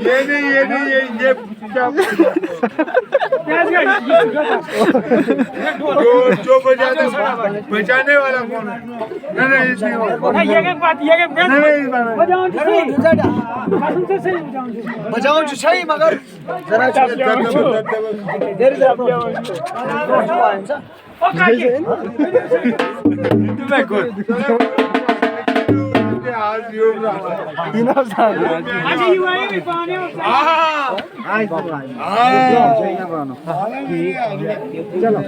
ये क्या जो बचाने वाला कौन है? नहीं ये बात बजाऊं जो सही मगर जरा देर से चलो